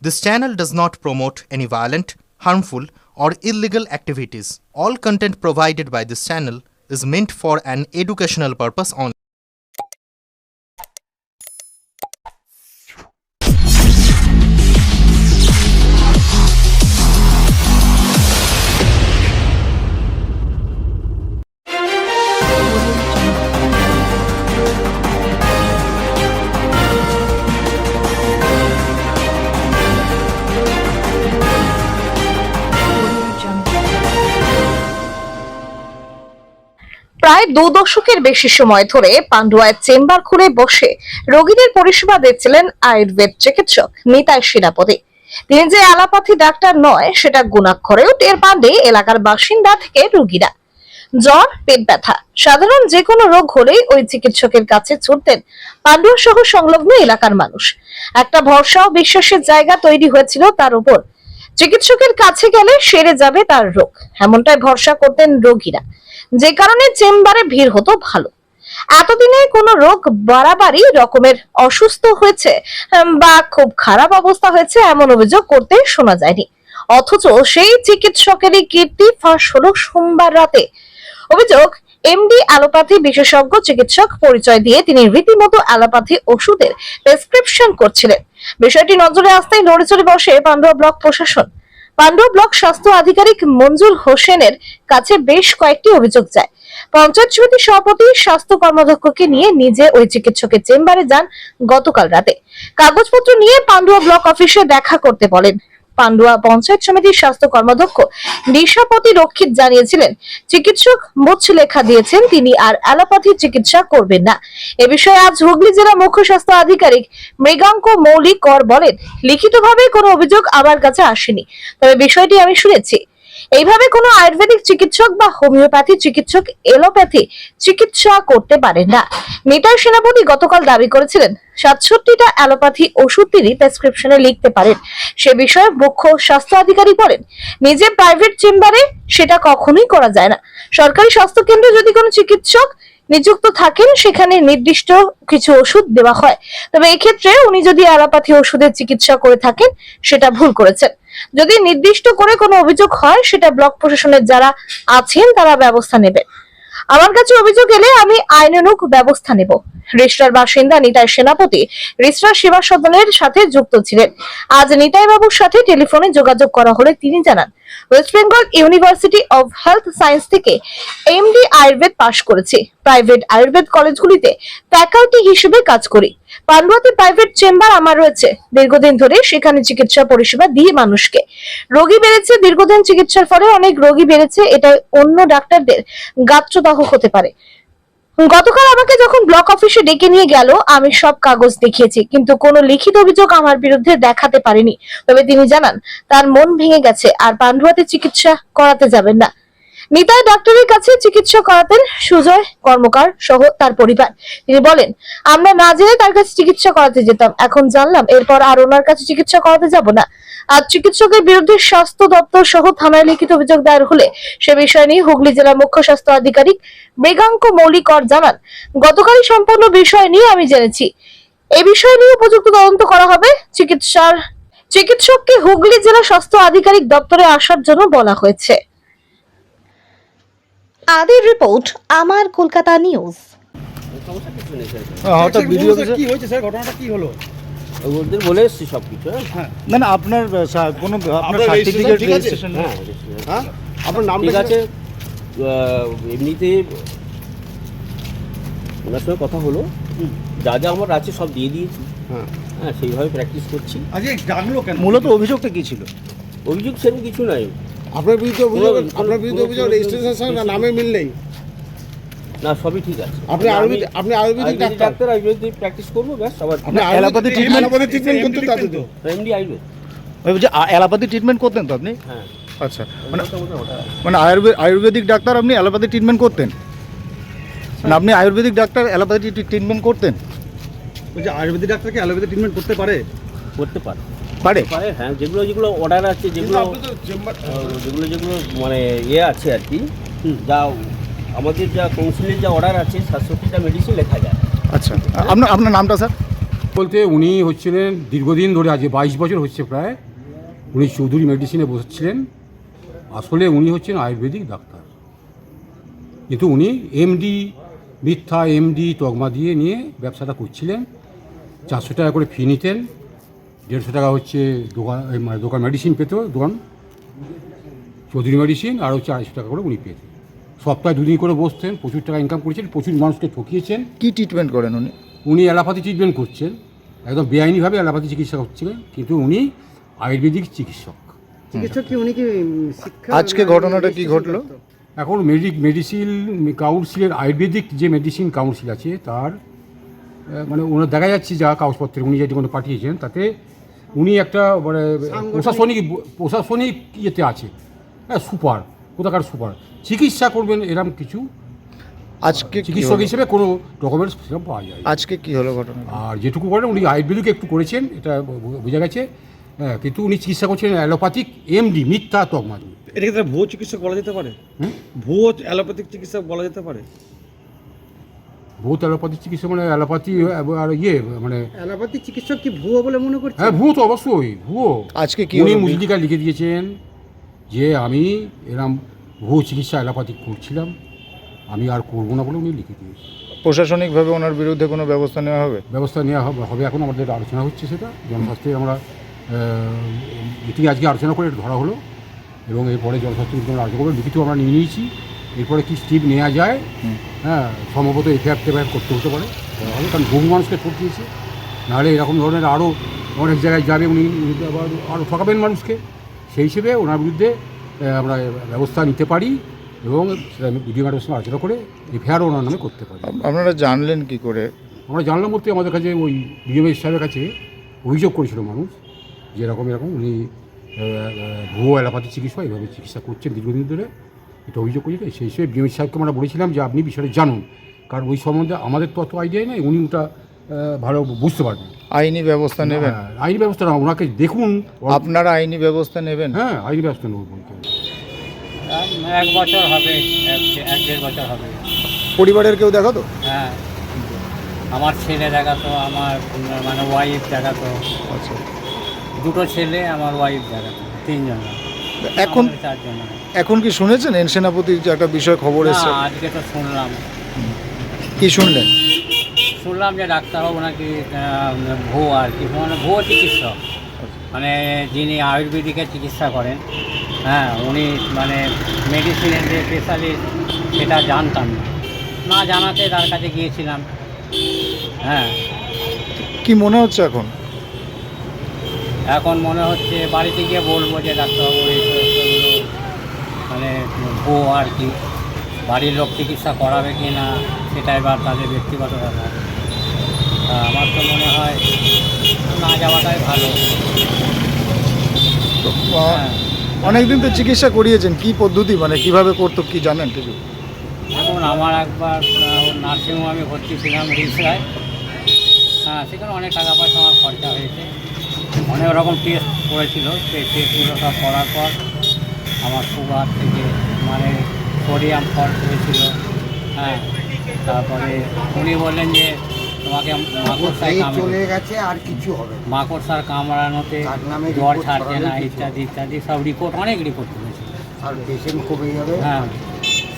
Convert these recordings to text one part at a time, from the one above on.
This channel does not promote any violent, harmful, or illegal activities. All content provided by this channel is meant for an educational purpose only. প্রায় 2 দশকের বেশি সময় ধরে পান্ডুয়ায় chamber খুলে বসে রোগীদের পরিষেবা দিচ্ছিলেন আয়ুর্বেদ চিকিৎসক নিতাই সেনাপতি। তিনি যে অ্যালোপ্যাথি ডাক্তার নয় সেটা গুণাক্ষরেও টের পাননি এলাকার বাসিন্দা থেকে রোগীরা। জ্বর, পেট ব্যথা, সাধারণ যে কোনো রোগ হলেই ওই চিকিৎসকের কাছে ছুটতেন পান্ডুয়া সহ সংলগ্ন এলাকার মানুষ। একটা ভরসা ও বিশ্বাসের জায়গা তৈরি হয়েছিল তার উপর। চিকিৎসকের কাছে গেলে সেরে যাবে তার রোগ, এমনটাই ভরসা করতেন রোগীরা, যে কারণে চেম্বারে ভিড় হতো ভালো। এতদিনে কোনো রোগ বাড়াবাড়ি রকমের অসুস্থ হয়েছে বা খুব খারাপ অবস্থা হয়েছে এমন অভিযোগ করতে শোনা যায়নি। অথচ সেই চিকিৎসকেরই কীর্তি ফাঁস হলো সোমবার রাতে। অভিযোগ, এমডি অ্যালোপ্যাথি বিশেষজ্ঞ চিকিৎসক পরিচয় দিয়ে তিনি রীতিমতো অ্যালোপ্যাথি ওষুধের প্রেসক্রিপশন করছিলেন। বিষয়টি নজরে আসতেই নড়েচড়ে বসে পান্ডুয়া ব্লক প্রশাসন। পান্ডুয়া ব্লক স্বাস্থ্য আধিকারিক মঞ্জুর হোসেনের কাছে বেশ কয়েকটি অভিযোগ যায়। পঞ্চায়েত সমিতির সভাপতি স্বাস্থ্য কর্মাধ্যক্ষকে নিয়ে নিজে ওই চিকিৎসকের চেম্বারে যান গতকাল রাতে। কাগজপত্র নিয়ে পান্ডুয়া ব্লক অফিসে দেখা করতে বলেন। পান্ডুয়া পঞ্চায়েত সমিতির স্বাস্থ্য কর্মাধ্যক্ষ নিশাপতি রক্ষিত জানিয়েছিলেন, চিকিৎসক মুছ লেখা দিয়েছেন তিনি আর অ্যালোপ্যাথি চিকিৎসা করবেন না। এ বিষয়ে আজ হুগলি জেলা মুখ্য স্বাস্থ্য আধিকারিক মৃগাঙ্ক মৌলিক কর বলেন, লিখিতভাবে কোনো অভিযোগ আমার কাছে আসেনি, তবে বিষয়টি আমি শুনেছি। এইভাবে কোনো আয়ুর্বেদিক চিকিৎসক বা হোমিওপ্যাথি চিকিৎসক এলোপ্যাথি চিকিৎসা করতে পারেন না। নিতাই সেনাপতি গতকাল দাবি করেছিলেন 67টা অ্যালোপ্যাথি ওষুধ তিনি প্রেসক্রিপশনে লিখতে পারেন। সে বিষয়ে মুখ্য স্বাস্থ্য আধিকারিক বলেন, নিজে প্রাইভেট চেম্বারে সেটা কখনোই করা যায় না। সরকারি স্বাস্থ্য কেন্দ্রে যদি কোনো চিকিৎসক নিযুক্ত থাকেন সেখানে নির্দিষ্ট কিছু ওষুধ দেওয়া হয়, তবে এক্ষেত্রে উনি যদি অ্যালোপ্যাথি ওষুধের চিকিৎসা করে থাকেন সেটা ভুল করেছেন। যদি নির্দিষ্ট করে কোনো অভিযোগ হয় সেটা ব্লক প্রশাসনের যারা আছেন তারা ব্যবস্থা নেবেন। আমার কাছে অভিযোগ এলে আমি আইনানুগ ব্যবস্থা নেব। রেস্টার বাসিন্দা নিতাই সেনাপতি রেস্টার সেবা সদনের সাথে যুক্ত ছিলেন। আজ নিতাই বাবুর সাথে টেলিফোনে যোগাযোগ করা হলে তিনি জানান, West Bengal university of health science থেকে এমডি আয়ুর্বেদ পাশ করেছি। প্রাইভেট আয়ুর্বেদ কলেজগুলিতে ফ্যাকাল্টি হিসেবে কাজ করি। পান্ডুয়াতে প্রাইভেট চেম্বার আমার রয়েছে। দীর্ঘদিন ধরে সেখানে চিকিৎসা পরিষেবা দিয়ে মানুষকে। রোগী বেড়েছে, দীর্ঘদিন চিকিৎসার ফলে অনেক রোগী বেড়েছে, এটা অন্য ডাক্তারদের গাত্রদাহ হতে পারে। গতকাল আমাকে যখন ব্লক অফিসে ডেকে নিয়ে গেল আমি সব কাগজ দেখিয়েছি, কিন্তু কোনো লিখিত অভিযোগ আমার বিরুদ্ধে দেখাতে পারেনি। তবে তিনি জানান তার মন ভেঙে গেছে আর পান্ডুয়াতে চিকিৎসা করাতে যাবেন না। নিতাই ডাক্তারের কাছে চিকিৎসা করাতেন সুজয় কর্মকার সহ তার পরিবার। তিনি বলেন, আমরা না জেনে তার কাছে চিকিৎসা করাতে যেতাম, এখন জানলাম এরপর আর ওনার কাছে চিকিৎসা করাতে যাব না। আজ চিকিৎসকের বিরুদ্ধে স্বাস্থ্য দপ্তর সহ থানায় লিখিত অভিযোগ দায়ের হলে সে বিষয় নিয়ে হুগলি জেলা মুখ্য স্বাস্থ্য আধিকারিক মৃগাঙ্ক মৌলিক কর জানান, গতকালই সম্পূর্ণ বিষয় নিয়ে আমি জেনেছি। এই বিষয় নিয়ে উপযুক্ত তদন্ত করা হবে। চিকিৎসককে হুগলি জেলা স্বাস্থ্য আধিকারিক দপ্তরে আসার জন্য বলা হয়েছে। আদির রিপোর্ট, আমার কলকাতা নিউজ। হঠাৎ ভিডিও কি হয়েছে স্যার, ঘটনাটা কি হলো? ওদের বলে এসছি সব কিছু। হ্যাঁ, না না, আপনার কোনো আপনার সার্টিফিকেট রেজিস্ট্রেশন? হ্যাঁ, হ্যাঁ, আপনার নাম ঠিক আছে। এমনিতে ওনার সঙ্গে কথা হলো, যা যা আমার আছে সব দিয়ে দিয়েছি। হ্যাঁ, সেইভাবে প্র্যাকটিস করছি। আজকে ডাকলো কেন? মূলত অভিযোগটা কি ছিল? অভিযোগ সেরকম কিছু নাই। আপনার বিরুদ্ধে অভিযোগ, রেজিস্ট্রেশন সঙ্গে নামে মিল নেই। না, সবই ঠিক আছে। আপনি আয়ুর্বেদিক ডাক্তার, আয়ুর্বেদিক প্র্যাকটিস করবো, ব্যাস। আবার আপনি অ্যালোপ্যাথি ট্রিটমেন্ট করতেন তাতে তো? এমডি আয়ুর্বেদ। ওই যে অ্যালোপ্যাথি ট্রিটমেন্ট করতেন তো আপনি? হ্যাঁ। আচ্ছা, মানে আয়ুর্বেদিক ডাক্তার, আপনি অ্যালোপ্যাথি ট্রিটমেন্ট করতেন? মানে আপনি আয়ুর্বেদিক ডাক্তার, অ্যালোপ্যাথি ট্রিটমেন্ট করতেন? বলছি অ্যালোপ্যাথি ডাক্তার কি অ্যালোপ্যাথি ট্রিটমেন্ট করতে পারে? করতে পারে। পারে? হ্যাঁ, যেগুলো অর্ডার আছে, যেগুলো মানে আছে আর কি, যা আমাদের যা কাউন্সিলের যা অর্ডার আছে 67টা মেডিসিন লেখা যায়। আচ্ছা, আপনার নামটা স্যার? বলতে উনি হচ্ছিলেন দীর্ঘদিন ধরে, আজ 22 বছর হচ্ছে প্রায়, উনি চৌধুরী মেডিসিনে বসেছিলেন। আসলে উনি হচ্ছেন আয়ুর্বেদিক ডাক্তার, কিন্তু উনি এমডি, মিথ্যা এমডি তকমা দিয়ে নিয়ে ব্যবসাটা করছিলেন। 400 টাকা করে ফি নিতেন, 150 টাকা হচ্ছে দোকান মেডিসিন পেত, দোকান চৌধুরী মেডিসিন, আর হচ্ছে 250 টাকা করে উনি পেতেন। সপ্তাহে 2 দিন করে বসতেন, প্রচুর টাকা ইনকাম করেছেন, প্রচুর মানুষকে ঠকিয়েছেন। কি ট্রিটমেন্ট করেন উনি? উনি অ্যালোপ্যাথি ট্রিটমেন্ট করছেন, একদম বেআইনিভাবে অ্যালোপ্যাথি চিকিৎসা করছিলেন, কিন্তু উনি আয়ুর্বেদিক চিকিৎসক। চিকিৎসক কি উনি কি শিক্ষা? আজকে ঘটনাটা কি ঘটলো? এখন মেডিসিন কাউন্সিলের, আয়ুর্বেদিক যে মেডিসিন কাউন্সিল আছে তার মানে ওনার দেখা যাচ্ছে যা কাগজপত্রে উনি যেটি কোনো পাঠিয়েছেন, তাতে উনি একটা মানে প্রশাসনিক ইয়েতে আছে, হ্যাঁ, সুপার, কোথাকার সুপার, চিকিৎসা করবেন এরকম কিছু আজকে কি চিকিৎসক হলো? হিসেবে কোনো ডকুমেন্টস সেরকম পাওয়া যায়। আজকে কি হলো ঘটনা? আর যেটুকু করেন উনি আয়ুর্বেদিক একটু করেছেন, এটা বোঝা গেছে, হ্যাঁ, কিন্তু উনি চিকিৎসা করছেন অ্যালোপ্যাথিক এমডি, মিথ্যা তকমা দিয়ে। এটা কি ভুয়ো চিকিৎসক বলা যেতে পারে? ভুয়ো অ্যালোপ্যাথিক চিকিৎসক বলা যেতে পারে? বহুত অ্যালোপ্যাথিক চিকিৎসা মানে অ্যালোপ্যাথি আর ইয়ে মানে অ্যালোপ্যাথিক চিকিৎসক কি ভুয়ো বলে মনে করছেন? হ্যাঁ, ভুয়ো তো অবশ্যই ভুয়ো। আজকে কি উনি হলো? মুজলিকা লিখে দিয়েছেন যে আমি এরম ভুয়ো চিকিৎসা অ্যালোপ্যাথিক করছিলাম, আমি আর করবো না বলে উনি লিখে দিয়েছেন। প্রশাসনিকভাবে ওনার বিরুদ্ধে কোনো ব্যবস্থা নেওয়া হবে? ব্যবস্থা নেওয়া হবে, এখন আমাদের আলোচনা হচ্ছে, সেটা জনস্বাস্থ্যে আমরা মিটিং আজকে আলোচনা করে এটা ধরা হলো, এবং এরপরে জনস্বাস্থ্য বিভাগের আলোচনা করে লিখিত আমরা নিয়ে নিয়েছি। এরপরে কি স্টেপ নেওয়া যায়, হ্যাঁ, সম্ভবত এফআইআর করতে হতে পারে, কারণ বহু মানুষকে ঠকিয়েছে, নাহলে এরকম ধরনের আরও অনেক জায়গায় যাবে, উনি আবার আরও ঠকাবেন মানুষকে। সেই হিসেবে ওনার বিরুদ্ধে আমরা ব্যবস্থা নিতে পারি, এবং সেটা বিডিও ম্যাডামের সঙ্গে আলোচনা করে এফআইআর ওনার নামে করতে পারি। আপনারা জানলেন কি করে? আমরা জানলাম বলতে আমাদের কাছে ওই বিডিও সাহেবের কাছে অভিযোগ করেছিল মানুষ, যে এরকম উনি ভুয়ো অ্যালোপ্যাথি চিকিৎসা এইভাবে চিকিৎসা করছেন দীর্ঘদিন ধরে, এটা অভিযোগ করেছে। সেই হিসেবে বিডিও সাহেবকে আমরা বলেছিলাম যে আপনি বিষয়টা জানুন, কারণ ওই সম্বন্ধে আমাদের তো অত আইডিয়া নেই, উনি ওটা ভালো বুঝতে পারবেন। আইনি ব্যবস্থা নেবেন? হ্যাঁ, আইনি ব্যবস্থা না, ওনাকে দেখুন। আপনারা আইনি ব্যবস্থা নেবেন? হ্যাঁ, আইনি ব্যবস্থা নেব বলতে। 1 বছর হবে, 1-1.5 বছর হবে। পরিবারের কেউ দেখাতো? হ্যাঁ, আমার ছেলে দেখাতো, আমার মানে ওয়াইফ দেখাতো, আচ্ছা। 2টো ছেলে, আমার ওয়াইফ দেখাতো, 3 জন। এখন 4 জন। এখন কি শুনেছেন এন সেনাপতির যে একটা বিষয় খবর না, এসেছে? আজকে তো শুনলাম কি শুনলেন? যে ডাক্তারবাবু নাকি ভুয়ো আর কি, মানে ভুয়ো চিকিৎসক, মানে যিনি আয়ুর্বেদিকের চিকিৎসা করেন, হ্যাঁ, উনি মানে মেডিসিনের যে স্পেশালিস্ট সেটা জানতাম না, জানাতে তার কাছে গিয়েছিলাম। হ্যাঁ, কি মনে হচ্ছে এখন? এখন মনে হচ্ছে বাড়িতে গিয়ে বলবো যে ডাক্তারবাবু এইগুলো মানে ভুয়ো আর কি, বাড়ির লোক চিকিৎসা করাবে কি না সেটা এবার তাদের ব্যক্তিগত ব্যাপার। আমার তো মনে হয় না যাওয়াটাই ভালো। হ্যাঁ, অনেকদিন তো চিকিৎসা করিয়েছেন, কি পদ্ধতি মানে কিভাবে করতো কি জানেন কিছু? এখন আমার একবার নার্সিংহোমে আমি ভর্তি ছিলাম রিলসরায়, হ্যাঁ, সেখানে অনেক টাকা পয়সা আমার খরচা হয়েছে, অনেক রকম টেস্ট করেছিল, সেই টেস্টগুলো সব করার পর আমার সুগার থেকে মানে সোডিয়াম ফল্ট হয়েছিল। হ্যাঁ, তারপরে উনি বললেন যে তোমাকে মাকড়সায় চলে গেছে, আর কিছু হবে, মাকড়সার কামড়ানোতে জ্বর ছাড়ছে না, ইত্যাদি ইত্যাদি সব রিপোর্ট, অনেক রিপোর্ট করেছিল, আর পেশেন্ট কমে যাবে। হ্যাঁ,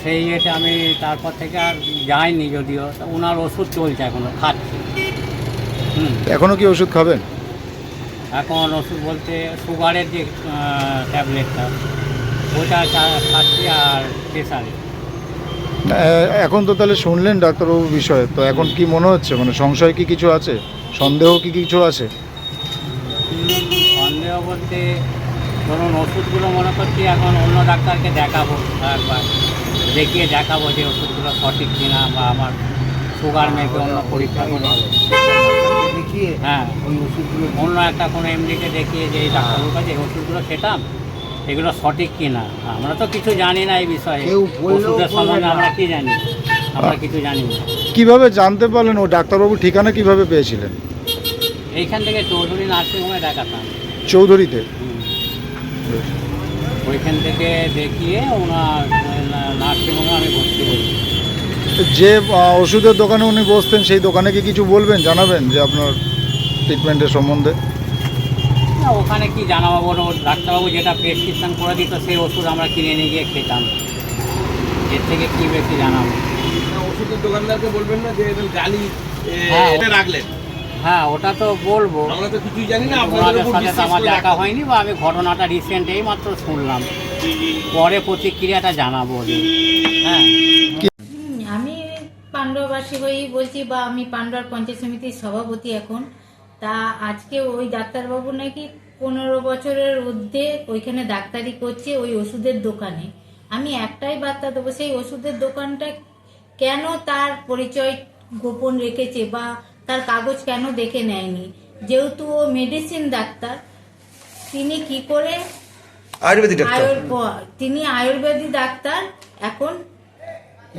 সেই ইয়েতে আমি তারপর থেকে আর যাইনি, যদিও ওনার ওষুধ চলছে, এখনও খাচ্ছি। এখনো কি ওষুধ খাবেন? এখন ওষুধ বলতে সুগারের যে ট্যাবলেটটা ওটা খাচ্ছি, আর প্রেশারে। এখন তো তাহলে শুনলেন ডাক্তারবাবু বিষয়ে, তো এখন কি মনে হচ্ছে, মানে সংশয় কি কিছু আছে, সন্দেহ কি কিছু আছে? সন্দেহ বলতে ধরুন ওষুধগুলো মনে করছি এখন অন্য ডাক্তারকে দেখাবো, একবার দেখিয়ে দেখাবো যে ওষুধগুলো সঠিক কিনা, বা আমার সুগার মেপে অন্য পরীক্ষা করে দেখিয়ে, হ্যাঁ, ওই ওষুধগুলো অন্য একটা কোনো এমডিকে দেখিয়ে যে এই ডাক্তারবাবুর কাছে এই ওষুধগুলো খেতাম, এগুলো সঠিক কিনা। আমরা তো কিছু জানি না এই বিষয়ে, ওষুধের সম্বন্ধে আমরা কি জানি, আমরা কিছু জানি না। কিভাবে জানতে পারলেন? ও ডাক্তারবাবু ঠিকানা কিভাবে পেয়েছিলেন? এইখান থেকে চৌধুরী নার্সিংহোমে দেখাতাম। চৌধুরীতে? ওইখান থেকে দেখিয়ে ওনার নার্সিংহোমে আমি ভর্তি করি। যে ওষুধের দোকানে উনি বসতেন সেই দোকানে কি কিছু বলবেন, জানাবেন যে আপনার? ট্রিটমেন্টের সম্বন্ধে? না ওখানে কি জানাবো বলো, ডাক্তারবাবু যেটা প্রেসক্রিপশন করে দিত সেই ওষুধ আমরা কিনে নিয়ে গিয়ে খেতাম, এর থেকে কী বেশি জানাবো। ওষুধের দোকানদারকে বলবেন না যে জালি এটা রাখলেন? হ্যাঁ ওটা তো বলবো, আমরা তো কিছুই জানি না, ওনাদের আপনাদের উপর সাথে তো বিশ্বাস আমার করে দেখা হয়নি, বা আমি ঘটনাটা রিসেন্ট এই মাত্র শুনলাম, পরে প্রতিক্রিয়াটা জানাবো ওদের। হ্যাঁ আমি পাণ্ডবাসী হয়েই বলছি, বা আমি পাণ্ডবার পঞ্চায়েত সমিতির সভাপতি এখন। তা আজকে ওই ডাক্তারবাবু নাকি 15 বছরের ঊর্ধ্বে ওইখানে ডাক্তারি করছে ওই ওষুধের দোকানে। আমি একটাই বার্তা দেবো, সেই ওষুধের দোকানটা কেন তার পরিচয় গোপন রেখেছে বা তার কাগজ কেন দেখে নেয়নি, যেহেতু ও মেডিসিন ডাক্তার, তিনি কি করে আয়ুর্বেদিক ডাক্তার, তিনি আয়ুর্বেদিক ডাক্তার, এখন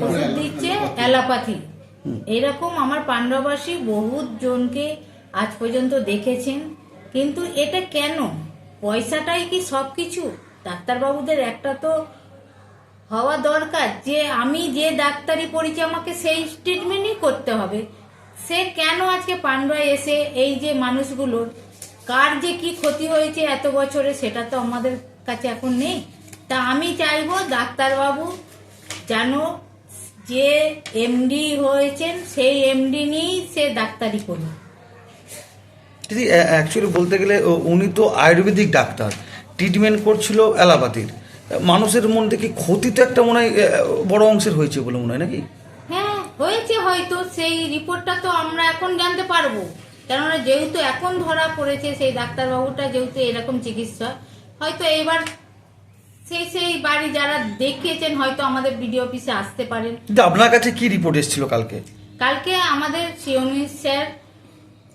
ওষুধ দিচ্ছে অ্যালোপ্যাথি। এরকম আমার পাণ্ডবাসী বহুত জনকে আজ পর্যন্ত দেখেছেন, কিন্তু এটা কেন? পয়সাটাই কি সব কিছু? ডাক্তারবাবুদের একটা তো হওয়া দরকার যে আমি যে ডাক্তারি পড়েছি আমাকে সেই ট্রিটমেন্টই করতে হবে। সে কেন আজকে পাণ্ডুয়ায় এসে এই যে মানুষগুলোর কার যে কি ক্ষতি হয়েছে এত বছরে সেটা তো আমাদের কাছে এখন নেই। তা আমি চাইবো ডাক্তারবাবু যেন যে এমডি হয়েছেন সেই এমডি নিয়েই সে ডাক্তারি করুন। দিদি অ্যাকচুয়ালি বলতে গেলে উনি তো আয়ুর্বেদিক ডাক্তার, ট্রিটমেন্ট করছিল অ্যালোপ্যাথির। মানুষের মধ্যে কি ক্ষতি তো একটা মনে হয় বড় অংশের হয়েছে বলে মনে হয় নাকি? হ্যাঁ হয়েছে, হয়তো সেই রিপোর্টটা তো আমরা এখন জানতে পারবো, কেননা যেহেতু এখন ধরা পড়েছে সেই ডাক্তারবাবুটা যেহেতু এরকম চিকিৎসা, হয়তো এবার সেই বাড়ি যারা দেখিয়েছেন হয়তো আমাদের বিডিও অফিসে আসতে পারেন। আপনার কাছে কি রিপোর্ট এসেছিল কালকে? কালকে আমাদের শিওনি স্যার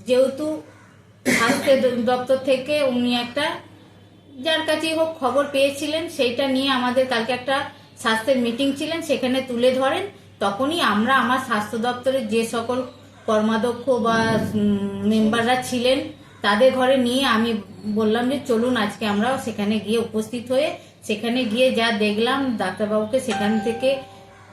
যেহেতু স্বাস্থ্য দপ্তর থেকে উনি একটা যার কাছেই হোক খবর পেয়েছিলেন, সেইটা নিয়ে আমাদের কালকে একটা স্বাস্থ্যের মিটিং ছিলেন, সেখানে তুলে ধরেন। তখনই আমরা আমার স্বাস্থ্য দপ্তরের যে সকল কর্মাধ্যক্ষ বা মেম্বাররা ছিলেন তাদের ঘরে নিয়ে আমি বললাম যে চলুন আজকে আমরা সেখানে গিয়ে উপস্থিত হয়ে সেখানে গিয়ে যা দেখলাম ডাক্তারবাবুকে সেখান থেকে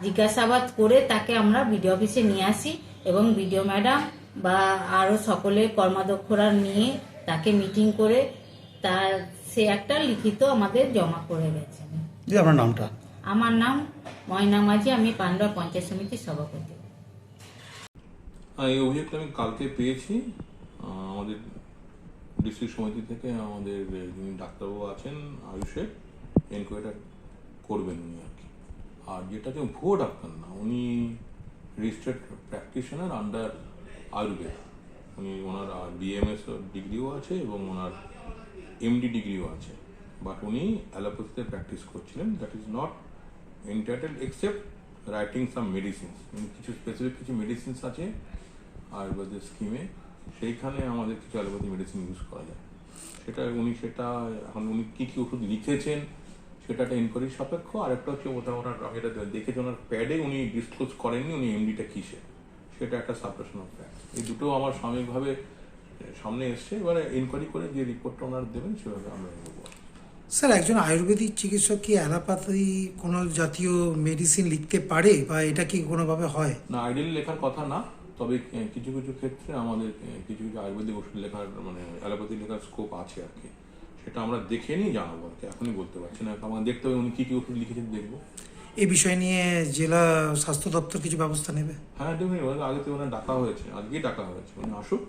জিজ্ঞাসাবাদ করে তাকে আমরা বিডিও অফিসে নিয়ে আসি এবং বিডিও ম্যাডাম বা আরও সকলের কর্মাধ্যক্ষরা নিয়ে তাকে মিটিং করে তার সে একটা লিখিত আমাদের জমা করে গেছেন। আপনার নামটা? আমার নাম ময়না মাঝি, আমি পাণ্ডবা পঞ্চায়েত সমিতির সভাপতি। এই অভিযোগটা আমি কালকে পেয়েছি আমাদের ডিস্ট্রিক্ট সমিতি থেকে। আমাদের যিনি ডাক্তারবাবু আছেন আয়ুষের, এনকোয়ারি করবেন উনি আর কি। আর যেটা যে ভুয়ো ডাক্তার না, উনি রেজিস্টার্ড প্র্যাকটিশনার আন্ডার আয়ুর্বেদ। উনি ওনার বিএমএস ডিগ্রিও আছে এবং ওনার এমডি ডিগ্রিও আছে, বাট উনি অ্যালোপ্যাথিতে প্র্যাকটিস করছিলেন। That is not entitled except writing some medicines. কিছু স্পেসিফিক কিছু মেডিসিনস আছে আয়ুর্বেদের স্কিমে, সেইখানে আমাদের কিছু অ্যালোপ্যাথি মেডিসিন ইউজ করা যায়। সেটা এখন উনি কী কী ওষুধ লিখেছেন সেটা একটা ইনকোয়ারির সাপেক্ষ। আরেকটা হচ্ছে ওনার, আমি এটা দেখেছি ওনার প্যাডে উনি ডিসক্লোজ করেননি উনি এমডিটা কিসে, সেটা একটা সাপ্রেশন অফ ফ্যাক্ট। এই দুটো আমার সাময়িকভাবে সামনে এসছে, এবারে ইনকোয়ারি করে যে রিপোর্টটা ওনারা দেবেন সেভাবে আমরা নেব। স্যার, একজন আয়ুর্বেদিক চিকিৎসক কি অ্যালোপ্যাথি কোনো জাতীয় মেডিসিন লিখতে পারে বা এটা কি কোনোভাবে হয়? না, আইডিয়ালি লেখার কথা না, তবে কিছু কিছু ক্ষেত্রে আমাদের কিছু কিছু আয়ুর্বেদিক ওষুধ লেখার মানে অ্যালোপ্যাথি লেখার স্কোপ আছে আর কি। সেটা আমরা দেখে নিই, জানাবো আর কি, এখনই বলতে পারছি না। আমাদের দেখতে হবে উনি কী কী ওষুধ লিখেছেন, দেখবো। এই বিষয় নিয়ে জেলা স্বাস্থ্য দপ্তর কিছু ব্যবস্থা নেবে? হ্যাঁ দেখুন, আগে তো ওনার ডাকা হয়েছে, আজকেই ডাকা হয়েছে, উনি আসুক,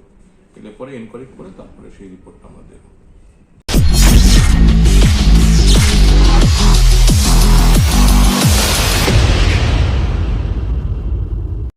এলে পরে এনকোয়ারি করে তারপরে সেই রিপোর্টটা আমরা দেবো।